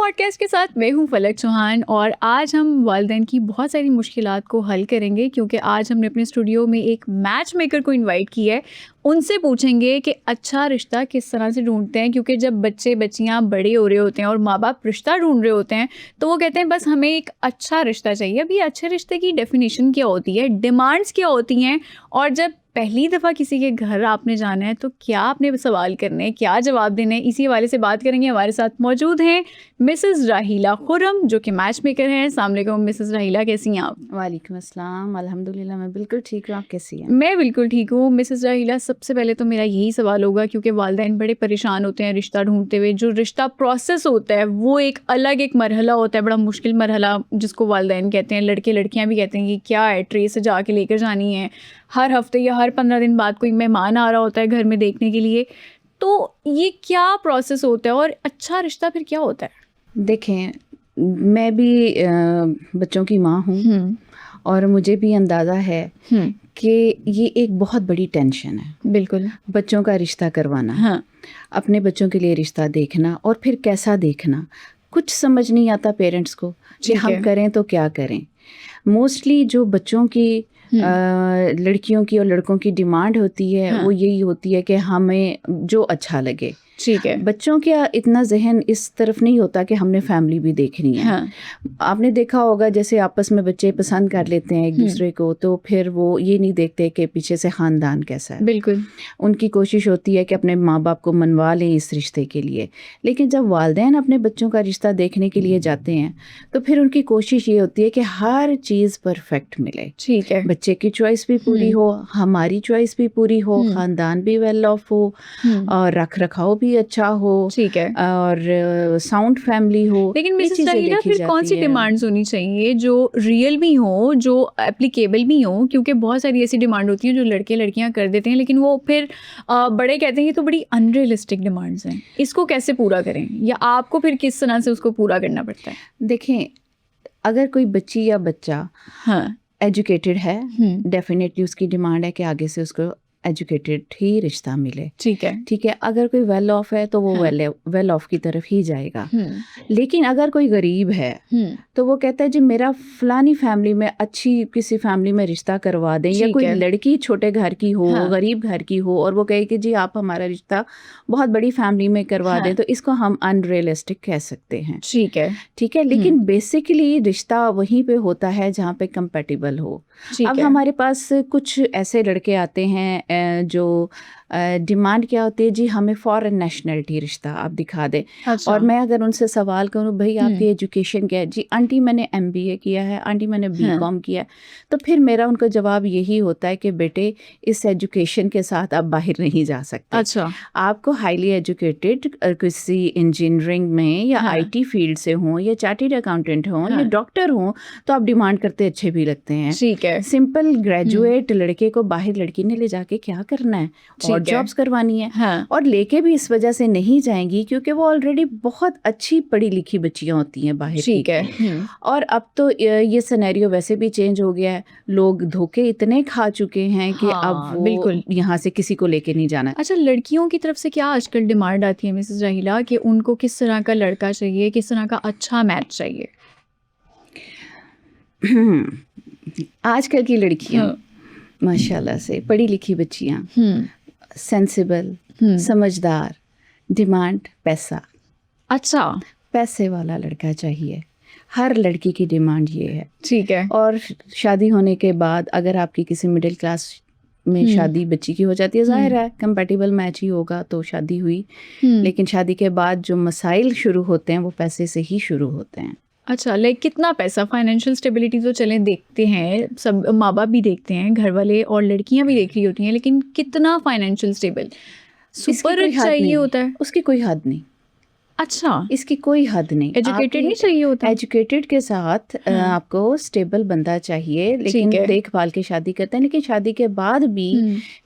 Podcast के साथ मैं हूं फलक चौहान और आज हम वालिदैन की बहुत सारी मुश्किलात को हल करेंगे क्योंकि आज हमने अपने स्टूडियो में एक मैच मेकर को इनवाइट किया है। उनसे पूछेंगे कि अच्छा रिश्ता किस तरह से ढूंढते हैं, क्योंकि जब बच्चे बच्चियां बड़े हो रहे होते हैं और माँ बाप रिश्ता ढूंढ रहे होते हैं तो वो कहते हैं बस हमें एक अच्छा रिश्ता चाहिए। अभी अच्छे रिश्ते की डेफिनेशन क्या होती है, डिमांड्स क्या होती हैं, और जब पहली दफ़ा किसी के घर आपने जाना है तो क्या आपने सवाल करने हैं, क्या जवाब देने हैं, इसी हवाले से बात करेंगे। हमारे साथ मौजूद हैं मिसेस राहीला खुर्रम जो कि मैच मेकर हैं। अस्सलाम वालेकुम मिसेस राहीला, कैसी हैं आप? वालेकुम अस्सलाम, अल्हम्दुलिल्लाह मैं बिल्कुल ठीक हूँ। आप कैसी हैं? मैं बिल्कुल ठीक हूँ। मिसेस राहीला, सबसे पहले तो मेरा यही सवाल होगा क्योंकि वालिदैन बड़े परेशान होते हैं रिश्ता ढूंढते हुए। जो रिश्ता प्रोसेस होता है वो एक अलग एक मरहला होता है, बड़ा मुश्किल मरहला जिसको वालिदैन कहते हैं, लड़के लड़कियाँ भी कहते हैं कि क्या है, ट्रे से जाके लेकर जानी है, हर हफ्ते या हर 15 दिन बाद कोई मेहमान आ रहा होता है घर में देखने के लिए। तो ये क्या प्रोसेस होता है और अच्छा रिश्ता फिर क्या होता है? देखें, मैं भी बच्चों की माँ हूँ और मुझे भी अंदाज़ा है कि ये एक बहुत बड़ी टेंशन है। बिल्कुल। बच्चों का रिश्ता करवाना, हाँ। अपने बच्चों के लिए रिश्ता देखना और फिर कैसा देखना, कुछ समझ नहीं आता पेरेंट्स को कि हम करें तो क्या करें। मोस्टली जो बच्चों की लड़कियों की और लड़कों की डिमांड होती है वो यही होती है कि हमें जो अच्छा लगे। ठीक है। बच्चों का इतना जहन इस तरफ नहीं होता कि हमने फैमिली भी देखनी है। हाँ। आपने देखा होगा जैसे आपस में बच्चे पसंद कर लेते हैं एक दूसरे को, तो फिर वो ये नहीं देखते कि पीछे से ख़ानदान कैसा है। बिल्कुल। उनकी कोशिश होती है कि अपने माँ बाप को मनवा लें इस रिश्ते के लिए। लेकिन जब वालिदैन अपने बच्चों का रिश्ता देखने के लिए जाते हैं तो फिर उनकी कोशिश ये होती है कि हर चीज़ परफेक्ट मिले। ठीक है। बच्चे की चॉइस भी पूरी हो, हमारी चॉइस भी पूरी हो, ख़ानदान भी वेल ऑफ हो और रख रखाव भी अच्छा हो। ठीक है। और साउंड फैमिली हो। लेकिन मिसेस राहीला फिर कौन सी डिमांड्स होनी चाहिए जो रियल भी हो, जो एप्लीकेबल भी हो? क्योंकि बहुत सारी ऐसी डिमांड होती हैं जो लड़के लड़कियां कर देते हैं लेकिन वो फिर बड़े कहते हैं ये तो बड़ी अनरियलिस्टिक डिमांड्स हैं, इसको कैसे पूरा करें, या आपको फिर किस तरह से उसको पूरा करना पड़ता है? देखें, अगर कोई बच्ची या बच्चा एजुकेटेड है, डेफिनेटली उसकी डिमांड है कि आगे से उसको एजुकेटेड ही रिश्ता मिले। ठीक है। ठीक है। अगर कोई वेल ऑफ है तो वो वेल ऑफ की तरफ ही जाएगा। लेकिन अगर कोई गरीब है तो वो कहता है जी मेरा फलानी फैमिली में अच्छी किसी फैमिली में रिश्ता करवा दें, या कोई लड़की छोटे घर की हो, गरीब घर की हो और वो कहे कि जी आप हमारा रिश्ता बहुत बड़ी फैमिली में करवा दें, तो इसको हम अनरियलिस्टिक कह सकते हैं। ठीक है। ठीक है। लेकिन बेसिकली रिश्ता वहीं पे होता है जहाँ पे कंपेटिबल हो। अब हमारे पास कुछ ऐसे लड़के आते हैं जो डिमांड क्या होती है, जी हमें फॉरेन नेशनलिटी रिश्ता आप दिखा दें। अच्छा। और मैं अगर उनसे सवाल करूं भाई आपकी एजुकेशन क्या है, जी आंटी मैंने MBA किया है, आंटी मैंने BCom किया है, तो फिर मेरा उनको जवाब यही होता है कि बेटे इस एजुकेशन के साथ आप बाहर नहीं जा सकते। अच्छा। आपको हाईली एजुकेटेड किसी इंजीनियरिंग में या IT फील्ड से हों या चार्टर्ड अकाउंटेंट हों या डॉक्टर हों तो आप डिमांड करते अच्छे भी लगते हैं। ठीक है। सिंपल ग्रेजुएट लड़के को बाहर लड़की ने ले जाके क्या करना है, और जॉब्स करवानी है। और लेके भी इस वजह से नहीं जाएंगी क्योंकि वो ऑलरेडी बहुत अच्छी पढ़ी लिखी बच्चियां होती हैं बाहर। ठीक है। और अब तो ये सिनेरियो वैसे भी चेंज हो गया है, लोग धोखे इतने खा चुके हैं कि अब वो बिल्कुल यहाँ से किसी को लेके नहीं जाना है। अच्छा, लड़कियों की तरफ से क्या आजकल डिमांड आती है मिसेस राहीला कि उनको किस तरह का लड़का चाहिए, किस तरह का अच्छा मैच चाहिए? आजकल की लड़कियां माशाल्लाह से पढ़ी लिखी बच्चियां, सेंसिबल, समझदार, डिमांड पैसा। अच्छा। पैसे वाला लड़का चाहिए, हर लड़की की डिमांड ये है। ठीक है। और शादी होने के बाद अगर आपकी किसी मिडिल क्लास में शादी बच्ची की हो जाती है, जाहिर है कंपैटिबल मैच ही होगा तो शादी हुई। लेकिन शादी के बाद जो मसाइल शुरू होते हैं वो पैसे से ही शुरू होते हैं। अच्छा, लाइक कितना पैसा, फाइनेंशियल स्टेबिलिटी तो चलें देखते हैं, सब माँ बाप भी देखते हैं, घर वाले और लड़कियां भी देख रही होती हैं, लेकिन कितना फाइनेंशियल स्टेबल? सुपर रिच चाहिए होता है? उसकी कोई हद नहीं। अच्छा, इसकी कोई हद नहीं। एजुकेटेड नहीं चाहिए होता? एजुकेटेड के साथ आपको स्टेबल बंदा चाहिए, लेकिन देखभाल के शादी करते हैं। लेकिन शादी के बाद भी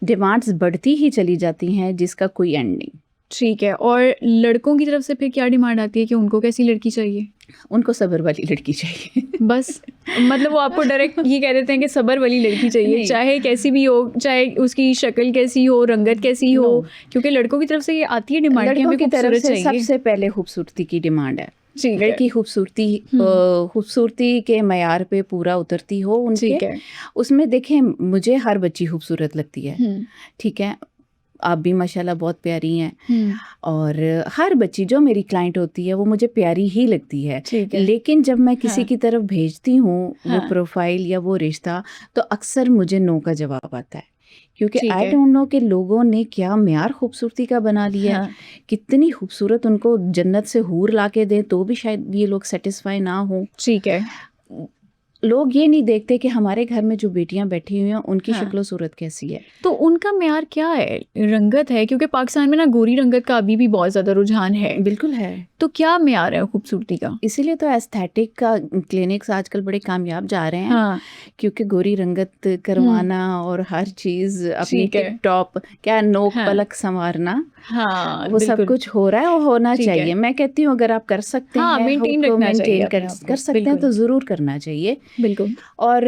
डिमांड्स बढ़ती ही चली जाती हैं जिसका कोई एंड नहीं। ठीक है। और लड़कों की तरफ से फिर क्या डिमांड आती है कि उनको कैसी लड़की चाहिए? उनको सब्र वाली लड़की चाहिए। बस मतलब वो आपको डायरेक्ट ये कह देते हैं कि सब्र वाली लड़की चाहिए, चाहे कैसी भी हो, चाहे उसकी शक्ल कैसी हो, रंगत कैसी हो, क्योंकि लड़कों की तरफ से ये आती है डिमांड। लड़कों की तरफ से सबसे पहले खूबसूरती की डिमांड है। ठीक है। लड़की खूबसूरती के मयार पे पूरा उतरती हो ठीक उनके, है। उसमें देखें मुझे हर बच्ची खूबसूरत लगती है, ठीक है, आप भी माशाल्लाह बहुत प्यारी हैं, और हर बच्ची जो मेरी क्लाइंट होती है वो मुझे प्यारी ही लगती है। ठीक है। लेकिन जब मैं किसी हाँ। की तरफ भेजती हूँ वो हाँ। प्रोफाइल या वो रिश्ता, तो अक्सर मुझे नो का जवाब आता है, क्योंकि ठीक आई है। डोंट नो कि लोगों ने क्या म्यार खूबसूरती का बना लिया है। हाँ। कितनी खूबसूरत उनको जन्नत से हूर ला के दें तो भी शायद ये लोग सेटिस्फाई ना हो। ठीक है। लोग ये नहीं देखते कि हमारे घर में जो बेटियां बैठी हुई हैं उनकी हाँ। शक्लो सूरत कैसी है। तो उनका म्यार क्या है? रंगत है? क्योंकि पाकिस्तान में ना गोरी रंगत का अभी भी बहुत ज़्यादा रुझान है। बिल्कुल है। तो क्या म्यार है खूबसूरती का? इसीलिए तो एस्थेटिक का क्लिनिक्स आजकल बड़े कामयाब जा रहे हैं। हाँ। क्योंकि गोरी रंगत करवाना और हर चीज़ अपनी ठीक है। टिप टॉप, क्या नोक हाँ। पलक संवारना, हाँ, वो सब बिल्कुल। कुछ हो रहा है और होना ठीक है। चाहिए। मैं कहती हूँ अगर आप कर सकते हाँ, हैं, मेंटेन को रखना चाहिए मेंटेन अपने आप को। कर सकते हैं बिल्कुल। तो ज़रूर करना चाहिए। बिल्कुल। और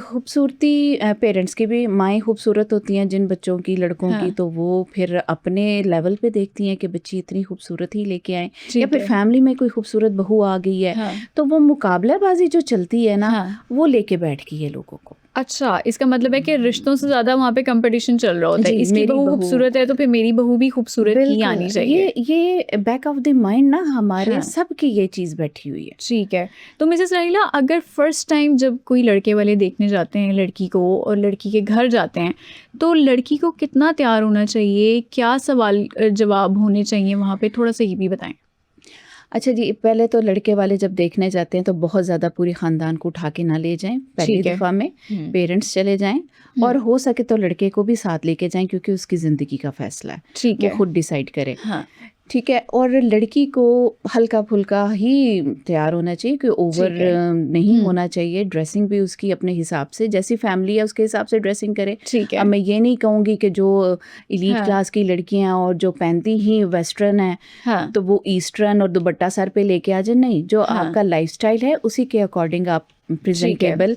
खूबसूरती पेरेंट्स की भी, माएँ खूबसूरत होती हैं जिन बच्चों की, लड़कों की, हाँ। तो वो फिर अपने लेवल पे देखती हैं कि बच्ची इतनी खूबसूरत ही लेके आए, या ठीक फिर है। फैमिली में कोई खूबसूरत बहू आ गई है, हाँ। तो वो मुकाबलेबाजी जो चलती है ना, हाँ। वो लेके बैठ गई है लोगों को। अच्छा, इसका मतलब है कि रिश्तों से ज़्यादा वहाँ पे कंपटीशन चल रहा होता है। जी, इसकी मेरी बहू बहू, खूबसूरत है तो फिर मेरी बहू भी खूबसूरत ही बिल्कुल, आनी चाहिए। ये बैक ऑफ द माइंड ना हमारे हाँ। सबकी ये चीज़ बैठी हुई है। ठीक है। तो मिसेस राहिला, अगर फर्स्ट टाइम जब कोई लड़के वाले देखने जाते हैं लड़की को और लड़की के घर जाते हैं, तो लड़की को कितना तैयार होना चाहिए? क्या सवाल जवाब होने चाहिए वहाँ पे? थोड़ा-सा ये भी बताएँ। अच्छा जी, पहले तो लड़के वाले जब देखने जाते हैं तो बहुत ज़्यादा पूरी ख़ानदान को उठा के ना ले जाएँ, पहली ठीक है। दफ़ा में पेरेंट्स चले जाएँ, और हो सके तो लड़के को भी साथ लेके जाएँ, क्योंकि उसकी ज़िंदगी का फ़ैसला है, ठीक वो है। खुद डिसाइड करे। हाँ। ठीक है, और लड़की को हल्का-फुल्का ही तैयार होना चाहिए, कि ओवर ठीक है। नहीं होना चाहिए। ड्रेसिंग भी उसकी अपने हिसाब से, जैसी फैमिली है उसके हिसाब से ड्रेसिंग करे। ठीक है। अब मैं ये नहीं कहूँगी कि जो एलीट हाँ। क्लास की लड़कियाँ और जो पहनती ही वेस्टर्न है, हाँ। तो वो ईस्टर्न और दुपट्टा सर पे लेके आ जाए। नहीं, जो हाँ। आपका लाइफस्टाइल है उसी के अकॉर्डिंग आप प्रेजेंटेबल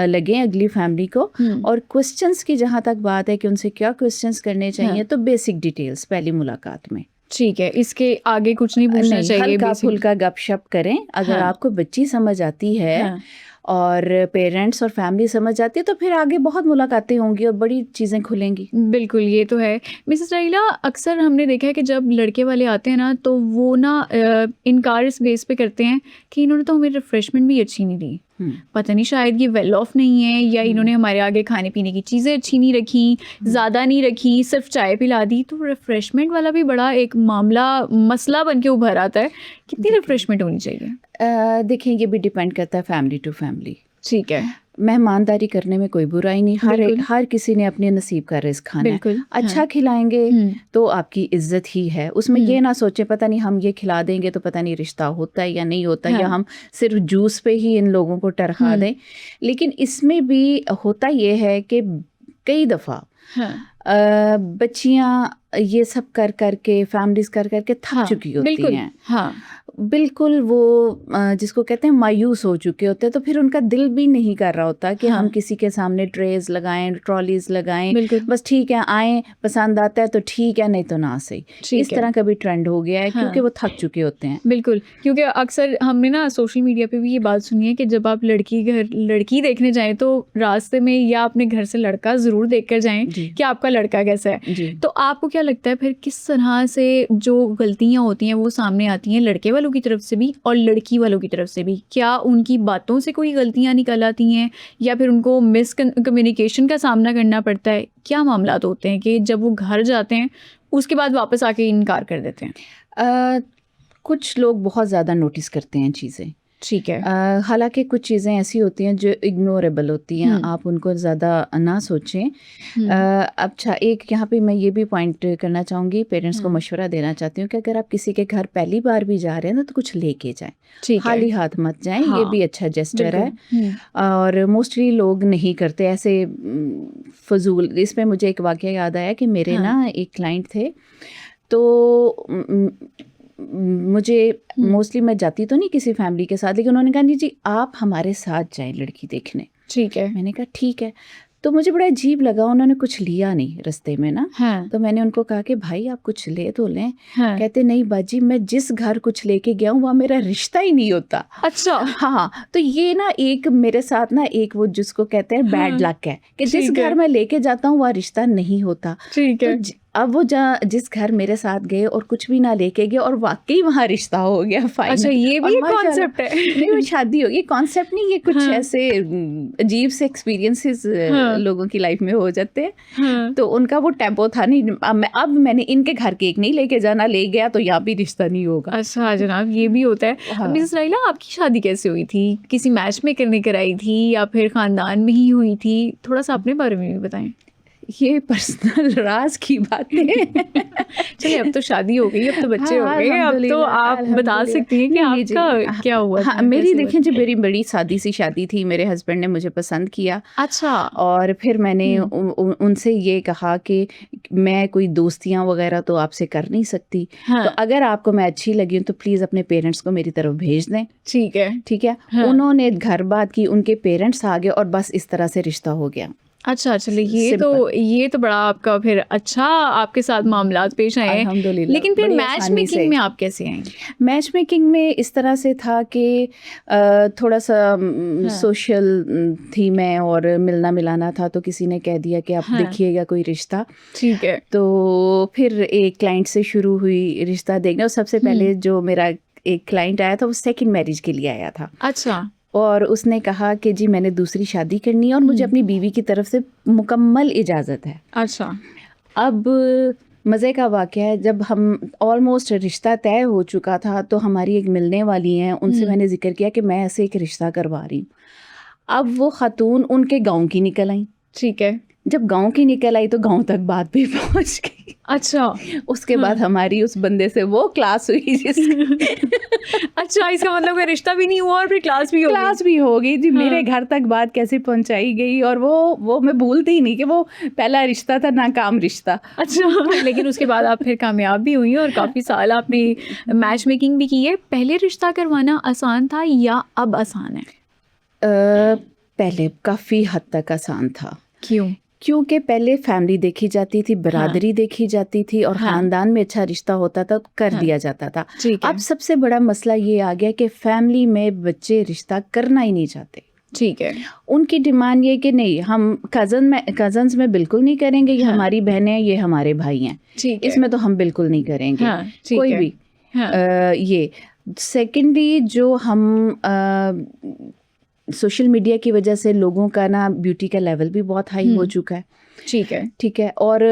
लगें अगली फैमिली को। और क्वेश्चंस की जहाँ तक बात है कि उनसे क्या क्वेश्चंस करने चाहिए, तो बेसिक डिटेल्स पहली मुलाकात में। ठीक है, इसके आगे कुछ नहीं पूछना नहीं, चाहिए। हल्का बेसिक। फुल्का गपशप करें। अगर हाँ। आपको बच्ची समझ आती है, हाँ। और पेरेंट्स और फैमिली समझ जाती है, तो फिर आगे बहुत मुलाकातें होंगी और बड़ी चीज़ें खुलेंगी। बिल्कुल, ये तो है। मिसेस राहिला, अक्सर हमने देखा है कि जब लड़के वाले आते हैं ना, तो वो ना इनकार इस बेस पे करते हैं कि इन्होंने तो हमें रिफ्रेशमेंट भी अच्छी नहीं दी। पता नहीं, शायद ये वेल ऑफ नहीं है, या इन्होंने हमारे आगे खाने पीने की चीज़ें अच्छी नहीं रखी, ज़्यादा नहीं रखी, सिर्फ चाय पिला दी। तो रिफ्रेशमेंट वाला भी बड़ा एक मसला बन के उभर आता है। कितनी रिफ्रेशमेंट होनी चाहिए? देखिए, ये भी डिपेंड करता है फैमिली टू फैमिली। ठीक है। मेहमानदारी करने में कोई बुराई नहीं, हर किसी ने अपने नसीब का रिज़्क खाना है। अच्छा खिलाएंगे तो आपकी इज्जत ही है। उसमें ये ना सोचे पता नहीं हम ये खिला देंगे तो पता नहीं रिश्ता होता है या नहीं होता, या हम सिर्फ जूस पे ही इन लोगों को टरखा दें। लेकिन इसमें भी होता ये है कि कई दफ़ा बच्चियाँ ये सब कर करके, फैमिलीज कर करके थक चुकी होती हैं। हाँ, बिल्कुल वो जिसको कहते हैं मायूस हो चुके होते हैं, तो फिर उनका दिल भी नहीं कर रहा होता कि हम किसी के सामने ट्रेज लगाएं, ट्रॉलीज लगाएं। बस ठीक है, आए, पसंद आता है तो ठीक है, नहीं तो ना सही। इस तरह का भी ट्रेंड हो गया है, क्योंकि वो थक चुके होते हैं। बिल्कुल, क्योंकि अक्सर हमने ना सोशल मीडिया पे भी ये बात सुनी है कि जब आप लड़की देखने जाएं तो रास्ते में या अपने घर से लड़का ज़रूर देख कर जाएं कि आपका लड़का कैसा है। तो आपको क्या लगता है फिर किस तरह से जो गलतियां होती हैं वो सामने आती हैं, लड़के वालों की तरफ से भी और लड़की वालों की तरफ से भी? क्या उनकी बातों से कोई गलतियां निकल आती हैं, या फिर उनको मिसकम्युनिकेशन का सामना करना पड़ता है? क्या मामला होते हैं कि जब वो घर जाते हैं उसके बाद वापस आके इनकार कर देते हैं? कुछ लोग बहुत ज़्यादा नोटिस करते हैं चीज़ें। ठीक है। हालांकि कुछ चीज़ें ऐसी होती हैं जो इग्नोरेबल होती हैं, आप उनको ज़्यादा ना सोचें। अच्छा, एक यहाँ पे मैं ये भी पॉइंट करना चाहूँगी, पेरेंट्स को मशवरा देना चाहती हूँ कि अगर आप किसी के घर पहली बार भी जा रहे हैं ना, तो कुछ लेके जाएं, खाली हाथ मत जाएं। ये भी अच्छा जेस्चर है, और मोस्टली लोग नहीं करते ऐसे फजूल। इसमें मुझे एक वाक़या याद आया कि मेरे ना एक क्लाइंट थे, तो मुझे मोस्टली मैं जाती तो नहीं किसी फैमिली के साथ, लेकिन उन्होंने कहा नहीं जी आप हमारे साथ जाएं लड़की देखने। ठीक है। मैंने कहा ठीक है। तो मुझे बड़ा अजीब लगा, उन्होंने कुछ लिया नहीं रास्ते में ना। हाँ, तो मैंने उनको कहा कि भाई आप कुछ ले तो लें। हाँ, कहते नहीं बाजी, मैं जिस घर कुछ लेके गया हूँ वहाँ मेरा रिश्ता ही नहीं होता। अच्छा, हाँ, तो ये ना एक मेरे साथ ना एक वो जिसको कहते हैं बैड हाँ, लक है कि जिस ठीक है, घर मैं लेके जाता हूँ वहाँ रिश्ता नहीं होता। ठीक तो है। अब वो जिस घर मेरे साथ गए और कुछ भी ना लेके गए और वाकई वहाँ रिश्ता हो गया फाइनल। अच्छा, ये भी और एक माशाल्लाह कॉन्सेप्ट है। नहीं, वो शादी हो गई, कॉन्सेप्ट नहीं, ये कुछ हाँ, ऐसे अजीब से एक्सपीरियंसेस हाँ, लोगों की लाइफ में हो जाते हैं। हाँ। तो उनका वो टेम्पो था नहीं, अब मैंने इनके घर केक नहीं लेके जाना, ले गया तो यहाँ भी रिश्ता नहीं होगा। अच्छा जनाब, ये भी होता है। हाँ। मिसेस लाइला, आपकी शादी कैसे हुई थी? किसी मैच में करने कराई थी या फिर खानदान में ही हुई थी? थोड़ा सा अपने बारे में भी बताएं। ये पर्सनल राज की बातें। चलिए, अब तो शादी हो गई, अब तो बच्चे हो हाँ, गए, अब तो अल्हम्दुलिल्लाह, आप बता अल्हम्दुलिल्लाह। सकती हैं कि नहीं, जी, आपका क्या हुआ हाँ, था, मेरी कैसे हुआ देखें जी, था? मेरी बड़ी सादी सी शादी थी। मेरे हस्बैंड ने मुझे पसंद किया अच्छा। और फिर मैंने उनसे ये कहा कि मैं कोई दोस्तियां वगैरह तो आपसे कर नहीं सकती, हाँ, तो अगर आपको मैं अच्छी लगी हूँ तो प्लीज़ अपने पेरेंट्स को मेरी तरफ भेज दें। ठीक है। ठीक है। हाँ। उन्होंने घर बात की, उनके पेरेंट्स आ गए और बस इस तरह से रिश्ता हो गया। अच्छा, चलिए, सिंपल। ये तो बड़ा आपका फिर अच्छा आपके साथ मामलात पेश आए हैं। अल्हम्दुलिल्लाह, लेकिन फिर बड़ी मैच आसानी मेकिंग से। में आप कैसे आई? मैच मेकिंग में इस तरह से था कि थोड़ा सा सोशल थी मैं और मिलना मिलाना था, तो किसी ने कह दिया कि आप हाँ। देखिएगा कोई रिश्ता। ठीक है। तो फिर एक क्लाइंट से शुरू हुई रिश्ता देखना, और सबसे पहले जो मेरा एक क्लाइंट आया था वो सेकंड मैरिज के लिए आया था, अच्छा। और उसने कहा कि जी मैंने दूसरी शादी करनी है और मुझे अपनी बीवी की तरफ से मुकम्मल इजाज़त है। अच्छा। अब मज़े का वाक़या है, जब हम ऑलमोस्ट रिश्ता तय हो चुका था तो हमारी एक मिलने वाली हैं, उनसे मैंने ज़िक्र किया कि मैं ऐसे एक रिश्ता करवा रही हूँ। अब वो ख़ातून उनके गांव की निकल आई। ठीक है। जब गांव की निकल आई तो गांव तक बात भी पहुंच गई। अच्छा। उसके बाद हमारी उस बंदे से वो क्लास हुई अच्छा, इसका मतलब कि रिश्ता भी नहीं हुआ और फिर क्लास भी हो गई। क्लास भी हो गई जी। हाँ। मेरे घर तक बात कैसे पहुंचाई गई, और वो मैं भूलती ही नहीं कि वो पहला रिश्ता था, नाकाम रिश्ता। अच्छा, लेकिन उसके बाद आप फिर कामयाब भी हुई और काफ़ी साल आपने मैच मेकिंग भी की है। पहले रिश्ता करवाना आसान था या अब आसान है? पहले काफ़ी हद तक आसान था। क्यों? क्योंकि पहले फैमिली देखी जाती थी, बरादरी देखी जाती थी, और हाँ। ख़ानदान में अच्छा रिश्ता होता था तो कर दिया जाता था। ठीक है। अब सबसे बड़ा मसला ये आ गया कि फैमिली में बच्चे रिश्ता करना ही नहीं चाहते। ठीक है। उनकी डिमांड ये कि नहीं, हम कज़न्स में बिल्कुल नहीं करेंगे, ये हमारी बहनें, ये हमारे भाई हैं, ठीक है। इसमें तो हम बिल्कुल नहीं करेंगे। हाँ, ठीक कोई है। भी हाँ। ये सेकेंडली जो हम सोशल मीडिया की वजह से लोगों का ना ब्यूटी का लेवल भी बहुत हाई हो चुका है। ठीक है। ठीक है। और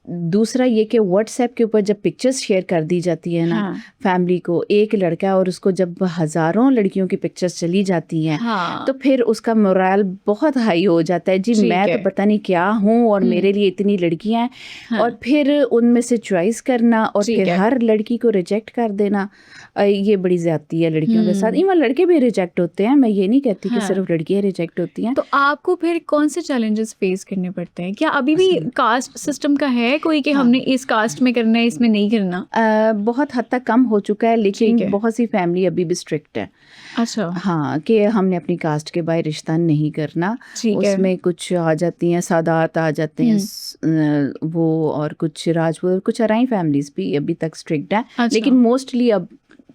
दूसरा ये कि व्हाट्सएप के ऊपर जब पिक्चर्स शेयर कर दी जाती है ना, हाँ। फैमिली को, एक लड़का और उसको जब हज़ारों लड़कियों की पिक्चर्स चली जाती हैं, हाँ। तो फिर उसका मोरल बहुत हाई हो जाता है। जी ठीक मैं है। तो पता नहीं क्या हूँ और मेरे लिए इतनी लड़कियां हैं। हाँ। और फिर उनमें से चॉइस करना और ठीक फिर है। हर लड़की को रिजेक्ट कर देना, ये बड़ी ज़्यादती है लड़कियों के साथ। इवन लड़के भी रिजेक्ट होते हैं, मैं ये नहीं कहती कि हाँ। सिर्फ लड़कियां रिजेक्ट होती हैं। तो आपको फिर कौन से चैलेंजेस फेस करने पड़ते हैं? क्या अभी भी कास्ट सिस्टम का है कोई कि हमने इस कास्ट में करना है, इसमें नहीं करना? बहुत हद तक कम हो चुका है, ठीक लेकिन है। बहुत सी फैमिली अभी भी स्ट्रिक्ट है। अच्छा। हाँ, कि हमने अपनी कास्ट के बाहर रिश्ता नहीं करना। ठीक है। उसमें कुछ आ जाती हैं, सादात आ जाते हैं, वो, और कुछ राजपूत, कुछ अराई फैमिलीज भी अभी तक स्ट्रिक्ट है। अच्छा। लेकिन मोस्टली अब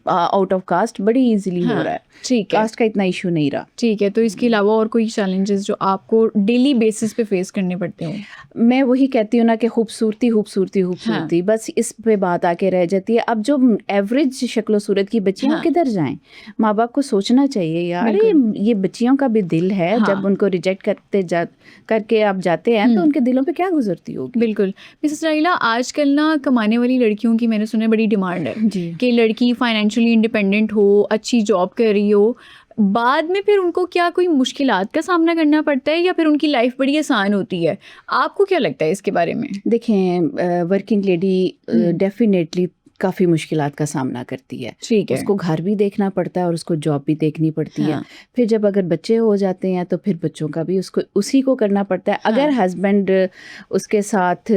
आउट ऑफ कास्ट बड़ी इजीली हो रहा है। ठीक है। कास्ट का इतना इशू नहीं रहा। ठीक है। तो इसके अलावा और कोई चैलेंजेस जो आपको डेली बेसिस पे फेस करने पड़ते हो? मैं वही कहती हूँ ना कि खूबसूरती खूबसूरती खूबसूरती, बस इस पे बात आके रह जाती है। अब जो एवरेज शक्ल सूरत की बच्चियाँ हाँ। किधर जाएं? माँ बाप को सोचना चाहिए यार, ये बच्चियों का भी दिल है। हाँ। जब उनको रिजेक्ट करके आप जाते हैं तो उनके दिलों पे क्या गुजरती होगी। बिल्कुल। मिसेस राहिला, आजकल ना कमाने वाली लड़कियों की मैंने सुना है बड़ी डिमांड है जी। कि लड़की फाइनेंशियली इंडिपेंडेंट हो, अच्छी जॉब कर रही हो, बाद में फिर उनको क्या कोई मुश्किलात का सामना करना पड़ता है या फिर उनकी लाइफ बड़ी आसान होती है? आपको क्या लगता है इसके बारे में? देखें, वर्किंग लेडी डेफिनेटली काफ़ी मुश्किलात का सामना करती है। ठीक है। उसको घर भी देखना पड़ता है और उसको जॉब भी देखनी पड़ती है। फिर जब अगर बच्चे हो जाते हैं तो फिर बच्चों का भी उसको उसी को करना पड़ता है। अगर हस्बैंड उसके साथ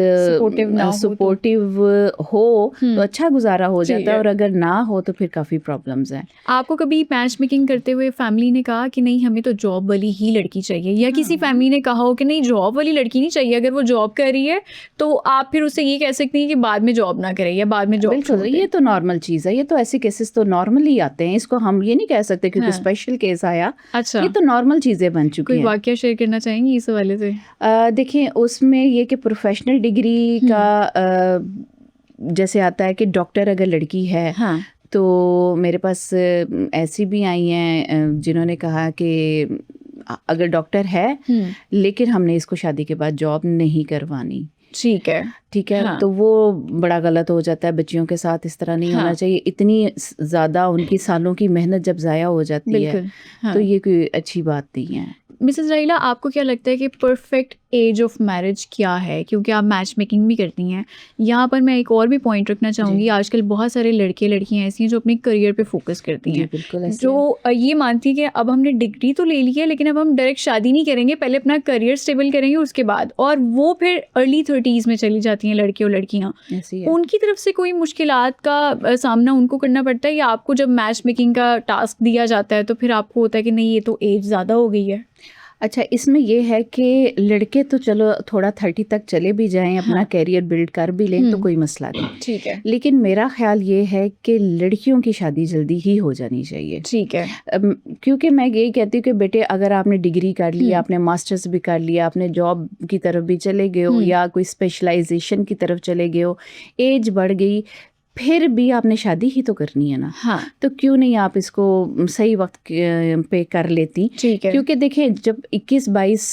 सपोर्टिव हो तो अच्छा गुजारा हो जाता है, और अगर ना हो तो फिर काफ़ी प्रॉब्लम्स हैं। आपको कभी मैच मेकिंग करते हुए फैमिली ने कहा कि नहीं हमें तो जॉब वाली ही लड़की चाहिए, या किसी फैमिली ने कहा हो कि नहीं जॉब वाली लड़की नहीं चाहिए, अगर वो जॉब कर रही है तो आप फिर उससे ये कह सकती हैं कि बाद में जॉब ना करे या बाद में जॉब? बिल्कुल, ये तो नॉर्मल चीज़ है, ये तो ऐसे केसेस तो नॉर्मली आते हैं, इसको हम ये नहीं कह सकते क्योंकि स्पेशल केस आया। अच्छा, ये तो नॉर्मल चीज़ें बन चुकी कोई हैं। वाकया शेयर करना चाहेंगी इस हवाले से? देखिए उसमें ये कि प्रोफेशनल डिग्री का जैसे आता है कि डॉक्टर अगर लड़की है, तो मेरे पास ऐसी भी आई हैं जिन्होंने कहा कि अगर डॉक्टर है लेकिन हमने इसको शादी के बाद जॉब नहीं करवानी। ठीक है। तो वो बड़ा गलत हो जाता है। बच्चियों के साथ इस तरह नहीं होना चाहिए। इतनी ज़्यादा उनकी सालों की मेहनत जब ज़ाया हो जाती है तो ये कोई अच्छी बात नहीं है। मिसेस राहिला, आपको क्या लगता है कि परफेक्ट एज ऑफ मैरिज क्या है? क्योंकि आप मैच मेकिंग भी करती हैं, यहाँ पर मैं एक और भी पॉइंट रखना चाहूँगी। आजकल बहुत सारे लड़के लड़कियाँ ऐसी हैं जो अपने करियर पे फोकस करती हैं, बिल्कुल जो ये मानती है कि अब हमने डिग्री तो ले ली है लेकिन अब हम डायरेक्ट शादी नहीं करेंगे, पहले अपना करियर स्टेबल करेंगे उसके बाद, और वो फिर अर्ली 30s में चली जाती हैं लड़के और लड़कियाँ। उनकी तरफ से कोई मुश्किलात का सामना उनको करना पड़ता है, या आपको जब मैच मेकिंग का टास्क दिया जाता है तो फिर आपको होता है कि नहीं ये तो एज ज़्यादा हो गई है? अच्छा, इसमें ये है कि लड़के तो चलो थोड़ा 30 तक चले भी जाएं, अपना कैरियर बिल्ड कर भी लें तो कोई मसला नहीं। ठीक है। लेकिन मेरा ख्याल ये है कि लड़कियों की शादी जल्दी ही हो जानी चाहिए। ठीक है। क्योंकि मैं यही कहती हूँ कि बेटे अगर आपने डिग्री कर ली, आपने मास्टर्स भी कर लिया, आपने जॉब की तरफ भी चले गए हो या कोई स्पेशलाइजेशन की तरफ चले गए हो, एज बढ़ गई, फिर भी आपने शादी ही तो करनी है ना। तो क्यों नहीं आप इसको सही वक्त पे कर लेती। ठीक है। क्योंकि देखें जब 21, 22,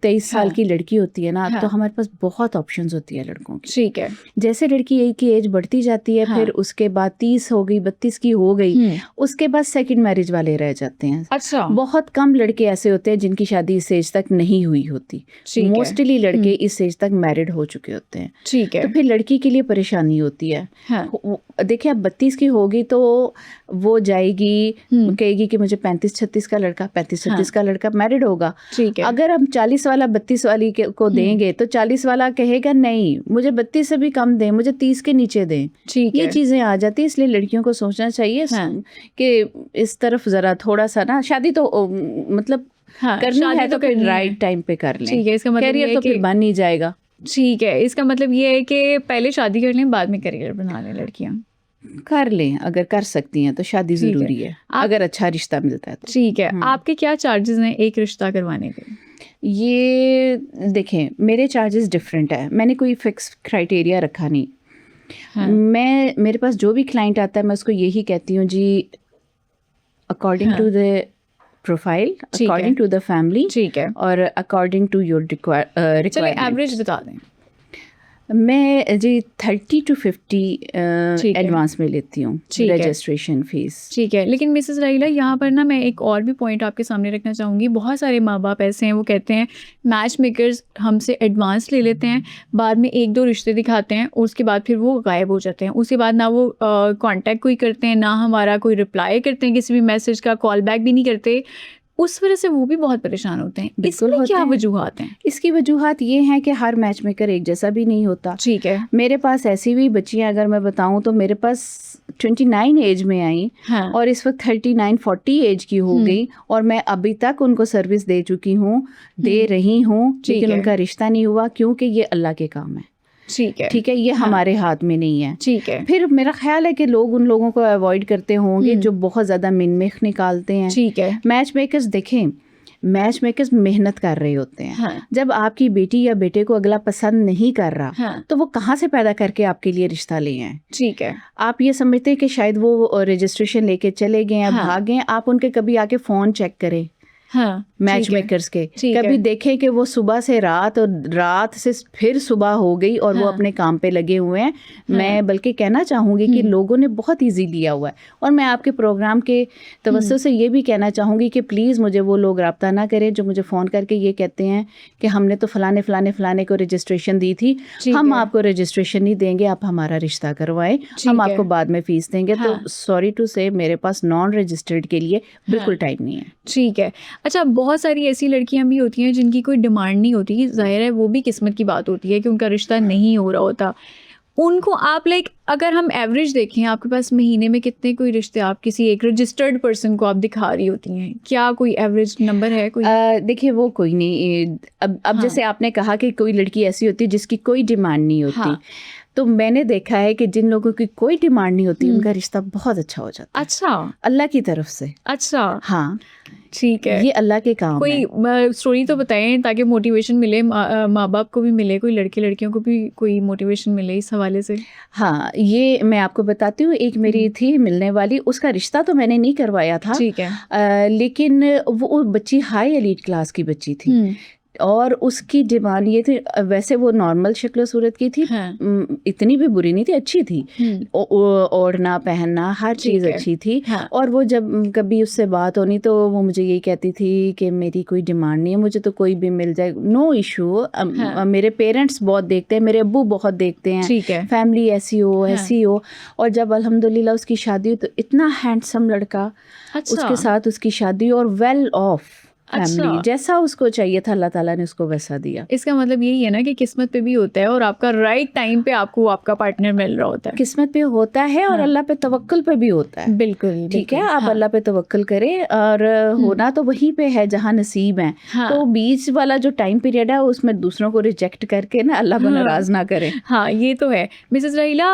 23 साल की लड़की होती है ना तो हमारे पास बहुत ऑप्शंस होती है लड़कों की। ठीक है। जैसे लड़की की एज बढ़ती जाती है, फिर उसके बाद 30 हो गई, 32 की हो गई, उसके बाद सेकंड मैरिज वाले रह जाते हैं। अच्छा। बहुत कम लड़के ऐसे होते हैं जिनकी शादी इस एज तक नहीं हुई होती। मोस्टली लड़के इस एज तक मैरिड हो चुके होते हैं। ठीक है। तो फिर लड़की के लिए परेशानी होती है। देखिए अब 32 की होगी तो वो जाएगी, कहेगी कि मुझे 35-36 का लड़का, 35-36 का लड़का मैरिड होगा। ठीक है। अगर हम 40 वाला 32 वाली को देंगे तो 40 वाला कहेगा नहीं मुझे 32 से भी कम दें, मुझे 30 के नीचे दें। ठीक है। ये चीज़ें आ जाती है, इसलिए लड़कियों को सोचना चाहिए कि इस तरफ ज़रा थोड़ा सा ना शादी तो मतलब करनी है तो फिर राइट टाइम पे कर लें। ठीक है। इसका मतलब कैरियर तो फिर बन ही जाएगा। ठीक है। इसका मतलब ये है कि पहले शादी कर लें बाद में करियर बना लें लड़कियां। कर लें, अगर कर सकती हैं तो शादी ज़रूरी है अगर अच्छा रिश्ता मिलता है तो। ठीक है। आपके क्या चार्जेस हैं एक रिश्ता करवाने के? ये देखें मेरे चार्जेस डिफरेंट है, मैंने कोई फिक्स क्राइटेरिया रखा नहीं। मेरे पास जो भी क्लाइंट आता है मैं उसको यही कहती हूँ जी according to the profile, according to the family, ठीक है, और अकॉर्डिंग टू योर रिक्वायरमेंट। चलिए एवरेज बता दें। मैं जी 30 to 50 एडवांस में लेती हूँ रजिस्ट्रेशन फीस। ठीक है। लेकिन मिसेस राहिला यहाँ पर ना मैं एक और भी पॉइंट आपके सामने रखना चाहूँगी। बहुत सारे माँ बाप ऐसे हैं वो कहते हैं मैच मेकर्स हमसे एडवांस ले लेते हैं, बाद में 1-2 रिश्ते दिखाते हैं, उसके बाद फिर वो गायब हो जाते हैं। उसके बाद ना वो कांटेक्ट कोई करते हैं, ना हमारा कोई रिप्लाई करते हैं किसी भी मैसेज का, कॉल बैक भी नहीं करते। उस वजह से वो भी बहुत परेशान होते हैं। इसमें क्या वजूहात हैं? इसकी वजूहात ये हैं कि हर मैच मेकर एक जैसा भी नहीं होता। ठीक है। मेरे पास ऐसी भी बच्चियां अगर मैं बताऊं तो मेरे पास 29 एज में आई और इस वक्त 39-40 एज की हो गई और मैं अभी तक उनको सर्विस दे चुकी हूँ, दे रही हूँ, लेकिन उनका रिश्ता नहीं हुआ क्योंकि ये अल्लाह के काम है। ठीक है, ये हमारे हाथ में नहीं है। ठीक है। फिर मेरा ख्याल है कि लोग उन लोगों को अवॉइड करते होंगे जो बहुत ज़्यादा मिनमेख निकालते हैं। ठीक है। मैच मेकर्स देखें, मैच मेकर्स मेहनत कर रहे होते हैं। जब आपकी बेटी या बेटे को अगला पसंद नहीं कर रहा तो वो कहाँ से पैदा करके आपके लिए रिश्ता ले आए? ठीक है। आप ये समझते हैं कि शायद वो रजिस्ट्रेशन लेके चले गए या भाग गए, आप उनके कभी आके फ़ोन चेक करें हाँ, मैच ठीक है, मेकर्स के। ठीक है। कभी देखें कि वो सुबह से रात और रात से फिर सुबह हो गई और वो हाँ। अपने काम पे लगे हुए हैं। हाँ। मैं बल्कि कहना चाहूँगी कि लोगों ने बहुत ईज़ी लिया हुआ है, और मैं आपके प्रोग्राम के तवज्जुह से ये भी कहना चाहूँगी कि प्लीज़ मुझे वो लोग राब्ता ना करें जो मुझे फ़ोन करके ये कहते हैं कि हमने तो फ़लाने फ़लाने फ़लाने को रजिस्ट्रेशन दी थी, हम आपको रजिस्ट्रेशन नहीं देंगे, आप हमारा रिश्ता करवाएं, हम आपको बाद में फ़ीस देंगे। हाँ। तो सॉरी टू से मेरे पास नॉन रजिस्टर्ड के लिए बिल्कुल टाइम नहीं है। ठीक है। अच्छा, बहुत सारी ऐसी लड़कियां भी होती हैं जिनकी कोई डिमांड नहीं होती, ज़ाहिर है वो भी किस्मत की बात होती है कि उनका रिश्ता नहीं हो रहा होता। उनको आप लाइक अगर हम एवरेज देखें, आपके पास महीने में कितने कोई रिश्ते आप किसी एक रजिस्टर्ड पर्सन को आप दिखा रही होती हैं, क्या कोई एवरेज नंबर है कोई? देखिए वो कोई नहीं। अब जैसे आपने कहा कि कोई लड़की ऐसी होती है जिसकी कोई डिमांड नहीं होती, तो मैंने देखा है कि जिन लोगों की कोई डिमांड नहीं होती उनका रिश्ता बहुत अच्छा हो जाता है। अच्छा, अल्लाह की तरफ से। अच्छा, हाँ, ठीक है। ये अल्लाह के काम है। कोई स्टोरी तो बताएं ताकि मोटिवेशन मिले, माँ बाप को भी मिले, कोई लड़के लड़कियों को भी कोई मोटिवेशन मिले इस हवाले से। हाँ, ये मैं आपको बताती हूँ। एक मेरी थी मिलने वाली, उसका रिश्ता तो मैंने नहीं करवाया था, ठीक है। लेकिन वो बच्ची हाई एलीट क्लास की बच्ची थी, और उसकी डिमांड ये थी, वैसे वो नॉर्मल शक्ल सूरत की थी, इतनी भी बुरी नहीं थी, अच्छी थी, ओढ़ना पहनना हर चीज़ अच्छी थी। और वो जब कभी उससे बात होनी तो वो मुझे यही कहती थी कि मेरी कोई डिमांड नहीं है, मुझे तो कोई भी मिल जाए, नो इशू। मेरे पेरेंट्स बहुत देखते हैं, मेरे अब्बू बहुत देखते हैं, फैमिली ऐसी हो ऐसी हो। और जब अल्हम्दुलिल्लाह उसकी शादी हुई तो इतना हैंडसम लड़का, उसके साथ उसकी शादी, और वेल ऑफ फैमिली, जैसा उसको चाहिए था अल्लाह ताला ने उसको वैसा दिया। इसका मतलब यही है ना कि किस्मत पे भी होता है और आपका राइट टाइम पे आपको आपका पार्टनर मिल रहा होता है। किस्मत पे होता है और अल्लाह पे तवक्कुल पे भी होता है। बिल्कुल, ठीक है, आप अल्लाह पे तवक्कुल करें, और होना तो वहीं पे है जहाँ नसीब है। तो बीच वाला जो टाइम पीरियड है उसमें दूसरों को रिजेक्ट करके ना अल्लाह को नाराज ना करें। हाँ, ये तो है। मिसेस रहीला,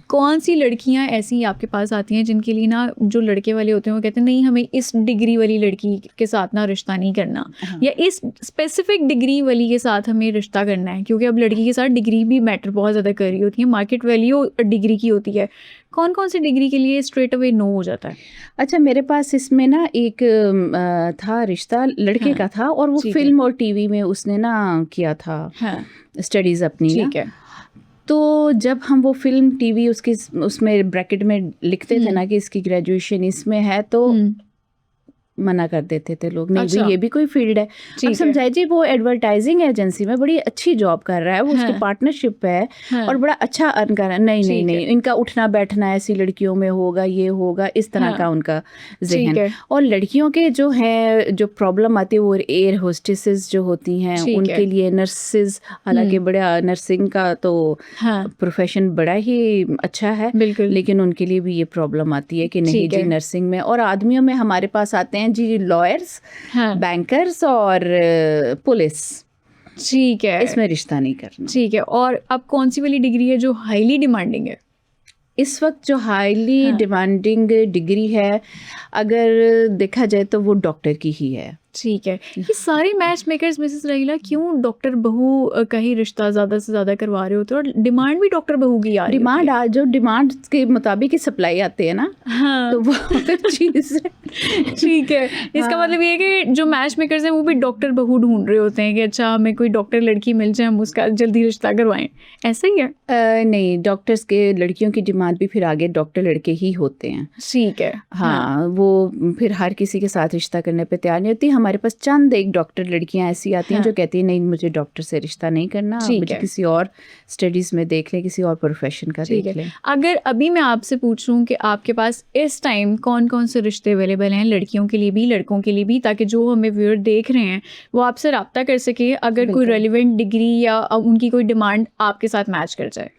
कौन सी लड़कियां ऐसी आपके पास आती हैं जिनके लिए ना जो लड़के वाले होते हैं वो कहते हैं नहीं हमें इस डिग्री वाली लड़की के साथ ना रिश्ता नहीं करना, या इस स्पेसिफिक डिग्री वाली के साथ हमें रिश्ता करना है, क्योंकि अब लड़की के साथ डिग्री भी मैटर बहुत ज़्यादा कर रही होती है, मार्केट वैल्यू डिग्री की होती है। कौन कौन सी डिग्री के लिए स्ट्रेट अवे नो हो जाता है? अच्छा, मेरे पास इसमें ना एक था रिश्ता, लड़के का था, और वो फिल्म और टीवी में उसने ना किया था स्टडीज़ अपनी ना। ठीक है। तो जब हम वो फिल्म टीवी उसकी उसमें ब्रैकेट में लिखते थे ना कि इसकी ग्रेजुएशन इसमें है, तो मना कर देते थे लोग, नहीं भाई ये भी कोई फील्ड है। अब समझाइए जी, वो एडवर्टाइजिंग एजेंसी में बड़ी अच्छी जॉब कर रहा है, वो उसकी पार्टनरशिप है और बड़ा अच्छा अर्न कर रहा है। नहीं नहीं नहीं, इनका उठना बैठना ऐसी लड़कियों में होगा, ये होगा, इस तरह का उनका जहन। और लड़कियों के जो है जो प्रॉब्लम आती है वो एयर होस्टेसेस जो होती हैं उनके लिए, नर्सेज, हालांकि बड़ा नर्सिंग का तो प्रोफेशन बड़ा ही अच्छा है, लेकिन उनके लिए भी ये प्रॉब्लम आती है कि नहीं जी नर्सिंग में। और आदमियों में हमारे पास आते हैं जी लॉयर्स, बैंकर्स और पुलिस। ठीक है, इसमें रिश्ता नहीं करना। ठीक है। और अब कौन सी वाली डिग्री है जो हाईली डिमांडिंग है? इस वक्त जो हाईली डिमांडिंग डिग्री है अगर देखा जाए तो वो डॉक्टर की ही है। ठीक है। ये सारे मैच मेकर्स मिसेस रहीला क्यों डॉक्टर बहू का ही रिश्ता ज़्यादा से ज़्यादा करवा रहे होते हैं, और डिमांड भी डॉक्टर बहू की आ रही है? डिमांड जो डिमांड के मुताबिक ही सप्लाई आते हैं ना, तो वो चीज़ है। ठीक है, इसका मतलब ये है कि जो मैच मेकर्स हैं वो भी डॉक्टर बहू ढूंढ रहे होते हैं कि अच्छा हमें कोई डॉक्टर लड़की मिल जाए, हम उसका जल्दी रिश्ता करवाएं, ऐसा ही है? नहीं, डॉक्टर्स के लड़कियों की डिमांड भी फिर आगे डॉक्टर लड़के ही होते हैं। ठीक है। हाँ, वो फिर हर किसी के साथ रिश्ता करने पे तैयार नहीं होती। हमारे पास चंद एक डॉक्टर लड़कियां ऐसी आती हैं जो कहती हैं नहीं मुझे डॉक्टर से रिश्ता नहीं करना, मुझे किसी और स्टडीज़ में देख लें, किसी और प्रोफेशन का देख लें। अगर अभी मैं आपसे पूछूं कि आपके पास इस टाइम कौन कौन से रिश्ते अवेलेबल हैं, लड़कियों के लिए भी लड़कों के लिए भी, ताकि जो हमें व्यूअर देख रहे हैं वो आपसे रब्ता कर सके अगर कोई रेलिवेंट डिग्री या उनकी कोई डिमांड आपके साथ मैच कर जाए?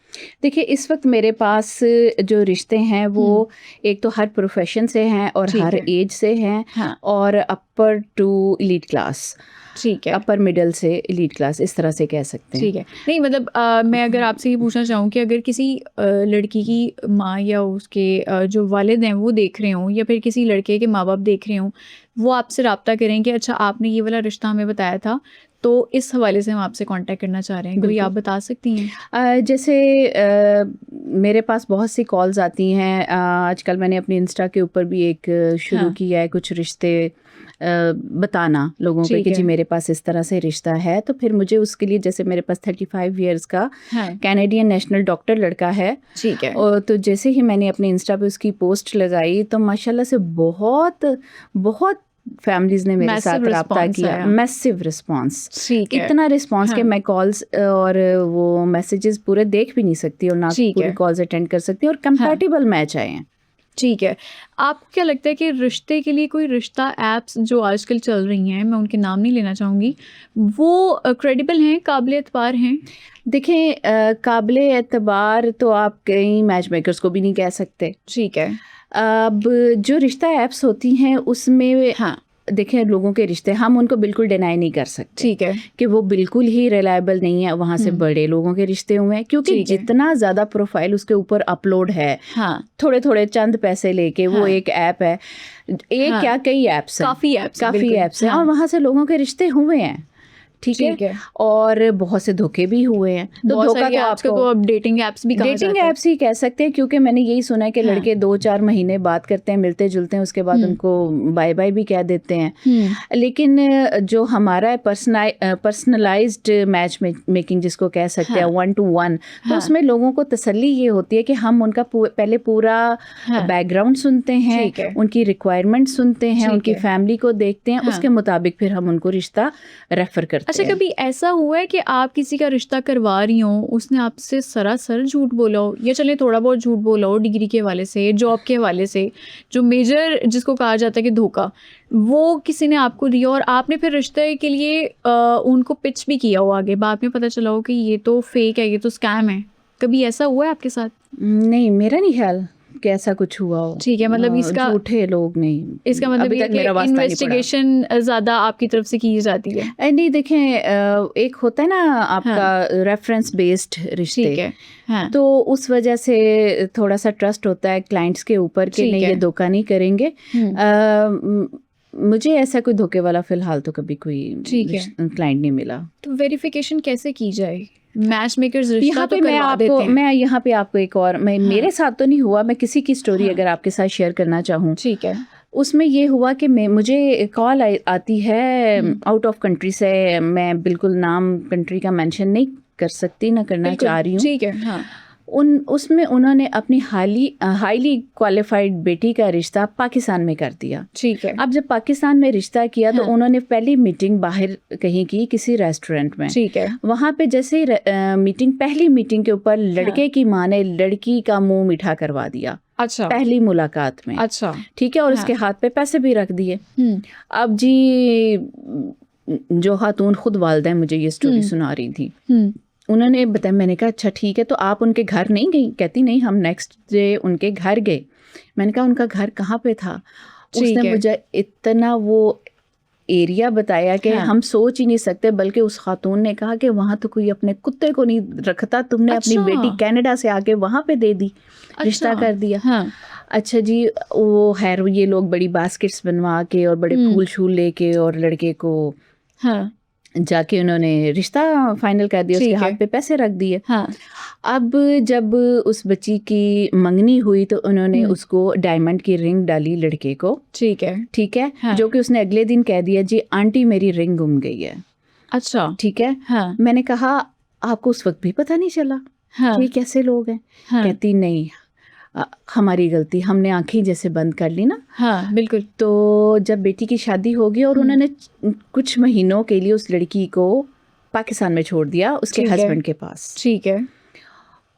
देखिए, इस वक्त मेरे पास जो रिश्ते हैं वो एक तो हर प्रोफेशन से हैं और हर एज से हैं, और अपर टू एलीट क्लास। ठीक है, अपर मिडिल से एलीट क्लास, इस तरह से कह सकते हैं। ठीक है। नहीं मतलब मैं अगर आपसे ये पूछना चाहूँ कि अगर किसी लड़की की माँ या उसके जो वालिद हैं वो देख रहे हों, या फिर किसी लड़के के माँ बाप देख रहे हों, वो आपसे रब्ता करें कि अच्छा आपने ये वाला रिश्ता हमें बताया था, तो इस हवाले से हम आपसे कांटेक्ट करना चाह रहे हैं, कोई आप बता सकती हैं? जैसे मेरे पास बहुत सी कॉल्स आती हैं। आजकल मैंने अपने इंस्टा के ऊपर भी एक शुरू किया है, कुछ रिश्ते बताना लोगों को ठीक कि है। जी मेरे पास इस तरह से रिश्ता है, तो फिर मुझे उसके लिए, जैसे मेरे पास 35 इयर्स का हाँ, कैनेडियन नेशनल डॉक्टर लड़का है, ठीक है। और तो जैसे ही मैंने अपने इंस्टा पे उसकी पोस्ट लगाई तो माशाल्लाह से बहुत बहुत फैमिलीज ने मेरे Massive साथ रब्ता response किया, आया। मैसिव रिस्पांस, ठीक है। इतना रिस्पांस कि हाँ। मैं कॉल्स और वो मैसेजेस पूरे देख भी नहीं सकती और ना ठीक पूरी है। कॉल्स अटेंड कर सकती, और कंपैटिबल मैच आए हैं। ठीक है। आपको क्या लगता है कि रिश्ते के लिए कोई रिश्ता ऐप्स जो आजकल चल रही हैं, मैं उनके नाम नहीं लेना चाहूँगी, वो क्रेडिबल हैं, काबिल एतबार हैं? देखें, काबिल एतबार तो आप कई मैच मेकर्स को भी नहीं कह सकते। ठीक है। अब जो रिश्ता ऐप्स होती हैं उसमें हाँ, देखें, लोगों के रिश्ते हम उनको बिल्कुल डिनाई नहीं कर सकते ठीक है। कि वो बिल्कुल ही रिलायबल नहीं है। वहाँ से बड़े लोगों के रिश्ते हुए हैं, क्योंकि ठीक है। जितना ज़्यादा प्रोफाइल उसके ऊपर अपलोड है, हाँ, थोड़े थोड़े चंद पैसे लेके वो हाँ। एक ऐप है, एक हाँ। क्या कई ऐप्स हैं, काफ़ी ऐप्स हैं, काफ़ी बिल्कुल। ऐप्स हैं, हाँ। और वहाँ से लोगों के रिश्ते हुए हैं। ठीक है। और बहुत से धोखे भी हुए हैं। तो बहुत धोखा सारी तो ऐप्स को आपको तो अब डेटिंग ऐप्स भी कहा डेटिंग जाता है। ऐप्स ही कह सकते हैं, क्योंकि मैंने यही सुना है कि हाँ। लड़के 2-4 महीने बात करते हैं, मिलते जुलते हैं, उसके बाद उनको बाय बाय भी कह देते हैं। लेकिन जो हमारा पर्सनलाइज्ड मैच मेकिंग जिसको कह सकते हैं, 1 to 1, तो उसमें लोगों को तसल्ली ये होती है कि हम उनका पहले पूरा बैकग्राउंड सुनते हैं, ठीक है। उनकी रिक्वायरमेंट सुनते हैं, ठीक उनकी है। फैमिली को देखते हैं, हाँ। उसके मुताबिक फिर हम उनको रिश्ता रेफर करते अच्छा, हैं। कभी ऐसा हुआ है कि आप किसी का रिश्ता करवा रही हो, उसने आपसे सरासर झूठ बोला हो, या चले थोड़ा बहुत झूठ बोला हो डिग्री के हवाले से, जॉब के हवाले से, जो मेजर जिसको कहा जाता है कि धोखा, वो किसी ने आपको दिया और आपने फिर रिश्ते के लिए उनको पिच भी किया हो, आगे बाद में पता चला हो कि ये तो फेक है, ये तो स्कैम है, कभी ऐसा हुआ है आपके साथ? नहीं, मेरा नहीं ख्याल कि ऐसा कुछ हुआ हो। ठीक है, मतलब इसका झूठे लोग नहीं, इसका मतलब अभी ये तक मेरा कि वास्ता नहीं पड़ा। इन्वेस्टिगेशन ज़्यादा आपकी तरफ से की जाती है। नहीं देखें, एक होता है ना आपका रेफरेंस बेस्ड रिश्ते, ठीक है। हाँ। तो उस वजह से थोड़ा सा ट्रस्ट होता है क्लाइंट्स के ऊपर कि ठीक नहीं है। ये धोखा नहीं करेंगे। मुझे ऐसा कोई धोखे वाला फिलहाल तो कभी कोई ठीक है। क्लाइंट नहीं मिला। तो वेरिफिकेशन कैसे की जाए? मैच मेकर्स रिश्ता यहाँ तो पे मैं करवा आपको देते हैं। मैं यहाँ पे आपको एक और मेरे साथ तो नहीं हुआ, मैं किसी की स्टोरी अगर आपके साथ शेयर करना चाहूँ, ठीक है। उसमें ये हुआ कि मुझे कॉल आती है आउट ऑफ कंट्री से। मैं बिल्कुल नाम कंट्री का मेंशन नहीं कर सकती, ना करना चाह रही हूँ। ठीक है। हाँ। उसमें उन्होंने अपनी हाईली क्वालिफाइड बेटी का रिश्ता पाकिस्तान में कर दिया। ठीक है। अब जब पाकिस्तान में रिश्ता किया तो उन्होंने पहली मीटिंग बाहर कहीं की, किसी रेस्टोरेंट में। ठीक है। वहाँ पे जैसे पहली मीटिंग के ऊपर लड़के की माँ ने लड़की का मुंह मीठा करवा दिया। अच्छा। पहली मुलाकात में। अच्छा। ठीक है। और उसके हाथ पे पैसे भी रख दिए। अब जी जो खातून खुद वालिदा मुझे ये स्टोरी सुना रही थी, उन्होंने बताया, मैंने कहा अच्छा ठीक है, तो आप उनके घर नहीं गई? कहती नहीं, हम नेक्स्ट डे उनके घर गए। मैंने कहा उनका घर कहाँ पे था? उसने मुझे इतना वो एरिया बताया कि हम सोच ही नहीं सकते, बल्कि उस खातून ने कहा कि वहाँ तो कोई अपने कुत्ते को नहीं रखता, तुमने अपनी बेटी कनाडा से आके वहाँ पे दे दी, रिश्ता कर दिया। अच्छा जी, वो खैर ये लोग बड़ी बास्केट्स बनवा के और बड़े फूल शूल लेके और लड़के को जाके उन्होंने रिश्ता फाइनल कर दिया, उसके हाथ पे पैसे रख दिए। अब जब उस बच्ची की मंगनी हुई तो उन्होंने उसको डायमंड की रिंग डाली लड़के को। ठीक है। जो कि उसने अगले दिन कह दिया जी आंटी मेरी रिंग गुम गई है। अच्छा। ठीक है। मैंने कहा आपको उस वक्त भी पता नहीं चला? ये कैसे लोग हैं? कहती नहीं, हमारी गलती, हमने आंखें जैसे बंद कर ली ना। हाँ बिल्कुल। तो जब बेटी की शादी होगी और उन्होंने कुछ महीनों के लिए उस लड़की को पाकिस्तान में छोड़ दिया उसके हस्बैंड के पास। ठीक है।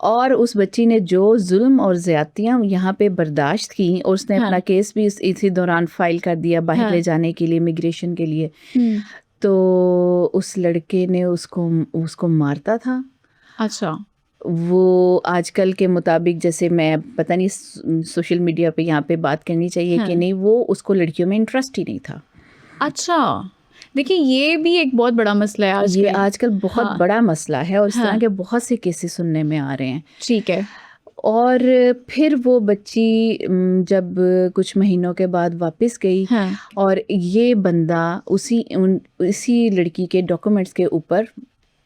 और उस बच्ची ने जो जुल्म और ज़्यादतियाँ यहाँ पे बर्दाश्त की, और उसने अपना केस भी इसी दौरान फाइल कर दिया बाहर ले जाने के लिए, इमिग्रेशन के लिए। तो उस लड़के ने उसको मारता था। अच्छा। वो आजकल के मुताबिक, जैसे मैं पता नहीं सोशल मीडिया पे यहाँ पे बात करनी चाहिए कि नहीं, वो उसको लड़कियों में इंटरेस्ट ही नहीं था। अच्छा। देखिए ये भी एक बहुत बड़ा मसला है आजकल। ये आजकल बहुत बड़ा मसला है और इस तरह के बहुत से केसेस सुनने में आ रहे हैं। ठीक है। और फिर वो बच्ची जब कुछ महीनों के बाद वापस गई और ये बंदा उसी लड़की के डॉक्यूमेंट्स के ऊपर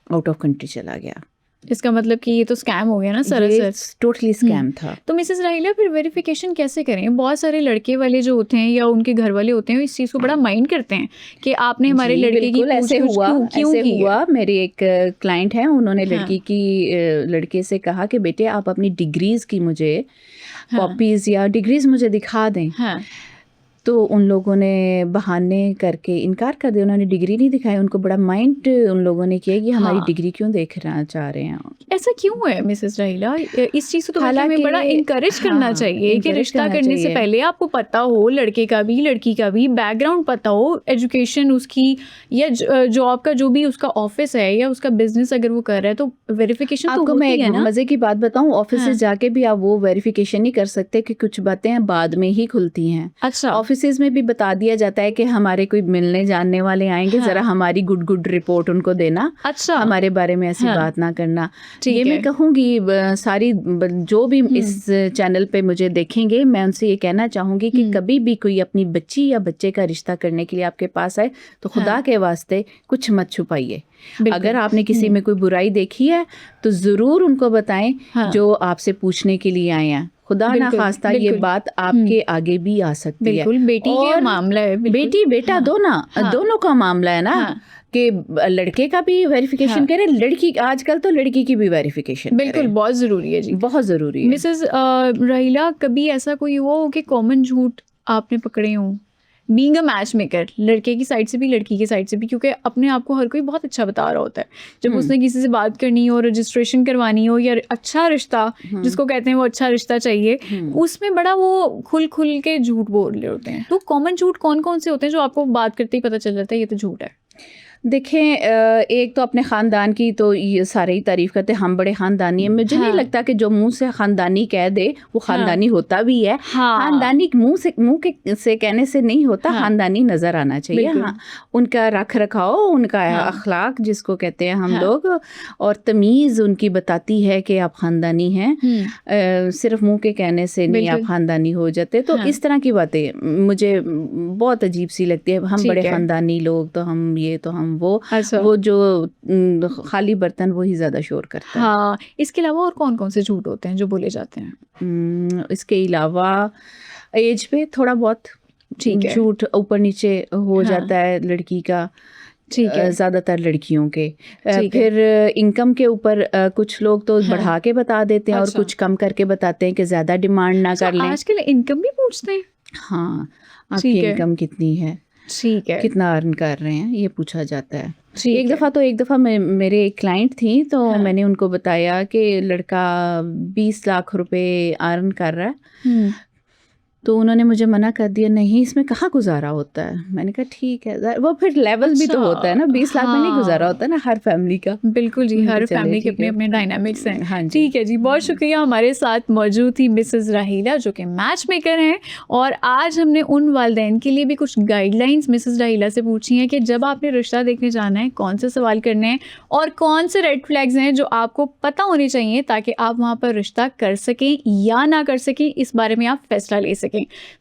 आउट ऑफ कंट्री चला गया। इसका मतलब कि ये तो स्कैम हो गया ना ये सरासर। टोटली स्कैम था। तो मिसेस राहिला फिर वेरिफिकेशन कैसे करें? बहुत सारे लड़के वाले जो होते हैं या उनके घर वाले होते हैं इस चीज़ को बड़ा माइंड करते हैं कि आपने हमारे जी, लड़के की बिल्कुल ऐसे पूछ-पूछ हुआ, क्यों ऐसे की है? हुआ। मेरी एक क्लाइंट है, उन्होंने हाँ। लड़के से कहा कि बेटे आप अपनी डिग्रीज़ की मुझे हाँ। कॉपीज़ या डिग्रीज़ मुझे दिखा दें। हाँ। तो उन लोगों ने बहाने करके इनकार कर दिया, उन्होंने डिग्री नहीं दिखाई। उनको बड़ा माइंड उन लोगों ने किया कि हमारी हाँ। डिग्री क्यों देखना चाह रहे हैं। ऐसा क्यों है मिसेस राहिला? इस चीज़ को तो बल्कि हमें हालांकि बड़ा इनकरेज करना हाँ, चाहिए कि encourage रिश्ता करना करने से चाहिए। पहले आपको पता हो लड़के का भी लड़की का भी बैकग्राउंड पता हो, एजुकेशन उसकी या जॉब का जो भी उसका ऑफिस है या उसका बिजनेस अगर वो कर रहा है तो वेरिफिकेशन तो आपको मैं होती एक है ना। मज़े की बात बताऊं, ऑफिस हाँ। जाके भी आप वो वेरिफिकेशन नहीं कर सकते कि कुछ बातें बाद में ही खुलती हैं। अच्छा। ऑफिसेज में भी बता दिया जाता है कि हमारे कोई मिलने जानने वाले आएंगे, हाँ। ज़रा हमारी गुड रिपोर्ट उनको देना, अच्छा। हमारे बारे में ऐसी हाँ। बात ना करना। ठीक ये है। मैं कहूँगी सारी जो भी इस चैनल पे मुझे देखेंगे, मैं उनसे ये कहना चाहूँगी कि कभी भी कोई अपनी बच्ची या बच्चे का रिश्ता करने के लिए आपके पास आए तो खुदा हाँ। के वास्ते कुछ मत छुपाइए। बिल्कुल। अगर आपने किसी में कोई बुराई देखी है तो ज़रूर उनको बताएं हाँ। जो आपसे पूछने के लिए आए हैं। खुदा ना बिल्कुल, खास्ता ये बिल्कुल। बात आपके आगे भी आ सकती है। बिल्कुल, बेटी के और मामला है, बिल्कुल। बेटी बेटा हाँ। हाँ। दोनों का मामला है ना। हाँ। कि लड़के का भी वेरिफिकेशन हाँ। करें, लड़की आजकल तो लड़की की भी वेरिफिकेशन बिल्कुल करें। बहुत ज़रूरी है जी। बहुत ज़रूरी है। मिसेस राहिला कभी ऐसा कोई हुआ हो कि कॉमन झूठ आपने पकड़े हों बीइंग अ मैच मेकर, लड़के की साइड से भी लड़की की साइड से भी, क्योंकि अपने आप को हर कोई बहुत अच्छा बता रहा होता है जब उसने किसी से बात करनी हो, रजिस्ट्रेशन करवानी हो या अच्छा रिश्ता जिसको कहते हैं वो अच्छा रिश्ता चाहिए, उसमें बड़ा वो खुल के झूठ बोल रहे होते हैं। तो कॉमन झूठ कौन कौन से होते हैं जो आपको बात करते ही पता चल जाता है ये तो झूठ है? देखें, एक तो अपने ख़ानदान की तो ये सारे ही तारीफ़ करते हैं, हम बड़े ख़ानदानी हैं। मुझे नहीं लगता कि जो मुंह से ख़ानदानी कह दे वो ख़ानदानी होता भी है। ख़ानदानी मुंह से कहने से नहीं होता, ख़ानदानी नज़र आना चाहिए। हाँ, उनका रख रखाव, उनका अखलाक जिसको कहते हैं हम लोग, और तमीज़ उनकी बताती है कि आप ख़ानदानी हैं। सिर्फ मुंह के कहने से नहीं आप ख़ानदानी हो जाते। तो इस तरह की बातें मुझे बहुत अजीब सी लगती है। हम बड़े ख़ानदानी लोग, तो हम ये, तो हम वो। अच्छा। वो जो खाली बर्तन वही ज्यादा शोर करता है। हाँ, इसके अलावा और कौन कौन से झूठ होते हैं जो बोले जाते हैं? इसके अलावा एज पे थोड़ा बहुत झूठ ऊपर नीचे हो जाता है लड़की का। ठीक है। ज़्यादातर लड़कियों के। फिर इनकम के ऊपर कुछ लोग तो बढ़ा के बता देते हैं और कुछ कम करके बताते हैं कि ज़्यादा डिमांड ना कर लें। आजकल इनकम भी पूछते हैं? हाँ, आपकी इनकम कितनी है, ठीक है, कितना अर्न कर रहे हैं, ये पूछा जाता है। एक दफ़ा मेरे एक क्लाइंट थी, तो मैंने उनको बताया कि लड़का 20 लाख रुपए अर्न कर रहा है। तो उन्होंने मुझे मना कर दिया, नहीं इसमें कहाँ गुजारा होता है। मैंने कहा ठीक है, वो फिर लेवल भी तो होता है ना, 20 लाख में नहीं गुजारा होता ना हर फैमिली का। बिल्कुल जी, हर फैमिली के अपने अपने डायनामिक्स हैं। हाँ, ठीक है जी, बहुत शुक्रिया। हमारे साथ मौजूद थी मिसेस राहिला जो कि मैच मेकर हैं, और आज हमने उन वालिदैन के लिए भी कुछ गाइडलाइंस मिसेस राहिला से पूछी हैं कि जब आपने रिश्ता देखने जाना है कौन से सवाल करने हैं और कौन से रेड फ्लैग्स हैं जो आपको पता होने चाहिए ताकि आप वहाँ पर रिश्ता कर सकें या ना कर सकें, इस बारे में आप फैसला ले सकें।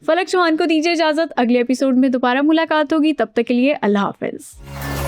फलक चौहान को दीजिए इजाज़त, अगले एपिसोड में दोबारा मुलाकात होगी, तब तक के लिए अल्लाह हाफ़िज़।